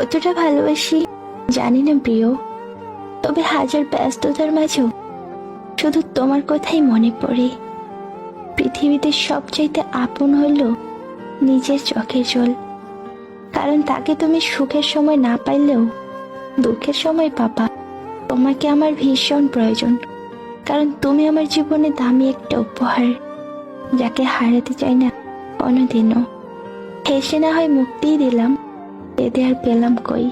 কতটা ভালোবাসি জানি না প্রিয়, তবে হাজার ব্যস্ততার মাঝেও শুধু তোমার কথাই মনে পড়ে। পৃথিবীতে সবচাইতে আপন হলো নিজের চোখের জল, কারণ তাকে তুমি সুখের সময় না পাইলেও দুঃখের সময় পাবা। তোমাকে আমার ভীষণ প্রয়োজন, কারণ তুমি আমার জীবনে দামি একটা উপহার, যাকে হারাতে চাই না কোনোদিনও। হেসে না হয় মুক্তিই দিলাম, এতে আর পেলাম কই।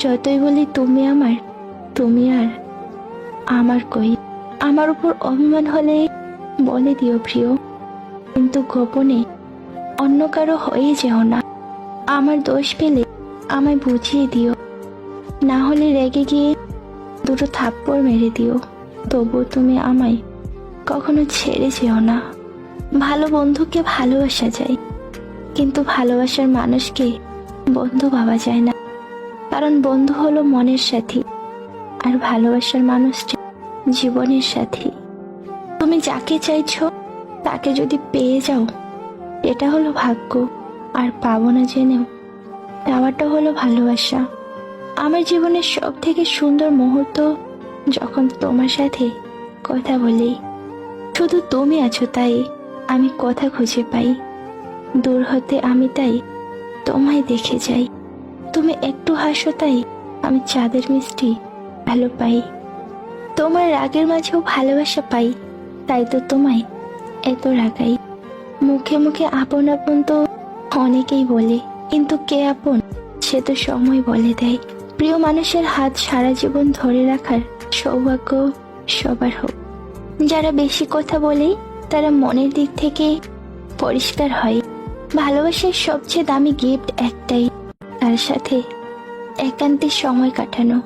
যতই বলি তুমি আমার, তুমি আর আমার কই। আমার উপর অভিমান হলে বলে দিও প্রিয়, কিন্তু গোপনে অন্য কারো হয়ে যেও না। আমার দোষ পেলে আমায় বুঝিয়ে দিও, না হলে রেগে গিয়ে দুটো থাপ্পড় মেরে দিও। তবু তুমি আমায় কখনো ছেড়ে যেও না। ভালো বন্ধুকে ভালোবাসা যায়, কিন্তু ভালোবাসার মানুষকে বন্ধু ভাবা যায় না, কারণ বন্ধু হলো মনের সাথী, আর ভালোবাসার মানুষটা জীবনের সাথী। তুমি যাকে চাইছো তাকে যদি পেয়ে যাও, এটা হলো ভাগ্য, আর পাবো না জেনেও পাওয়াটা হলো ভালোবাসা। আমার জীবনের সব থেকে সুন্দর মুহূর্ত যখন তোমার সাথে কথা বলি। শুধু তুমি আছো তাই আমি কথা খুঁজে পাই, দূর হতে আমি তাই তোমায় দেখে যাই। তুমি একটু হাসো তাই আমি চাঁদের মিষ্টি ভালো পাই। তোমার রাগের মাঝেও ভালোবাসা পাই, তাই তো তোমায় এত রাগাই। মুখে মুখে আপন আপন তো অনেকেই বলে, কিন্তু কে আপন সে তো সময় বলে দেয়। প্রিয় মানুষের হাত সারা জীবন ধরে রাখার সৌভাগ্য সবার হোক। যারা বেশি কথা বলে তারা মনের দিক থেকে পরিষ্কার হয়। ভালোবাসার সবচেয়ে দামি গিফট একটাই, তার সাথে একান্তে সময় কাটানো।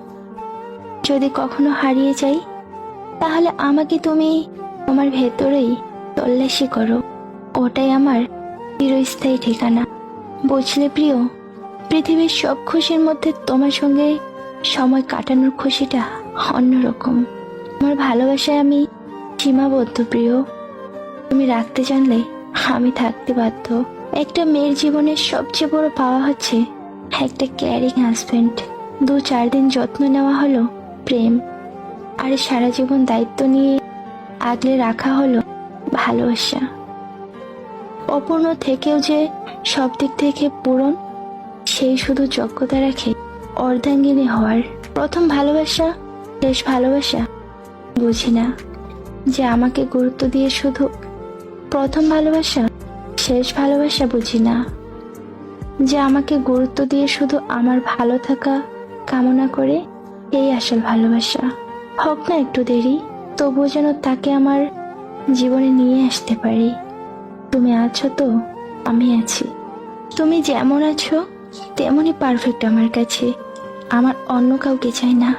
যদি কখনো হারিয়ে যাই, তাহলে আমাকে তুমি তোমার ভেতরেই তল্লাশি করো, ওটাই আমার চিরস্থায়ী ঠিকানা। বুঝলে প্রিয়, পৃথিবীর সব খুশির মধ্যে তোমার সঙ্গে সময় কাটানোর খুশিটা অন্যরকম। আমার ভালোবাসায় আমি সীমাবদ্ধ প্রিয়, তুমি রাখতে জানলে আমি থাকতে বাধ্য। একটা মেয়ের জীবনের সবচেয়ে বড় পাওয়া হচ্ছে একটা কেয়ারিং হাজবেন্ড। 2-4 দিন যত্ন নেওয়া হলো প্রেম, আর সারা জীবন দায়িত্ব নিয়ে আগলে রাখা হলো ভালোবাসা। অপূর্ণ থেকেও যে সব দিক থেকে পূরণ, সেই শুধু যোগ্যতা রাখে অর্ধাঙ্গিনী হওয়ার। প্রথম ভালোবাসা শেষ ভালোবাসা বুঝি না, যে আমাকে গুরুত্ব দিয়ে শুধু প্রথম ভালোবাসা শেষ ভালোবাসা বুঝি না, যে আমাকে গুরুত্ব দিয়ে শুধু আমার ভালো থাকা কামনা করে, এই আসল ভালোবাসা। হোক না একটু দেরি, তবুও যেন তাকে আমার জীবনে নিয়ে আসতে পারি। তুমি আছো তো আমি আছি, তুমি যেমন আছো তেমনই পারফেক্ট আমার কাছে। আমার অন্য কাউকে চাই না।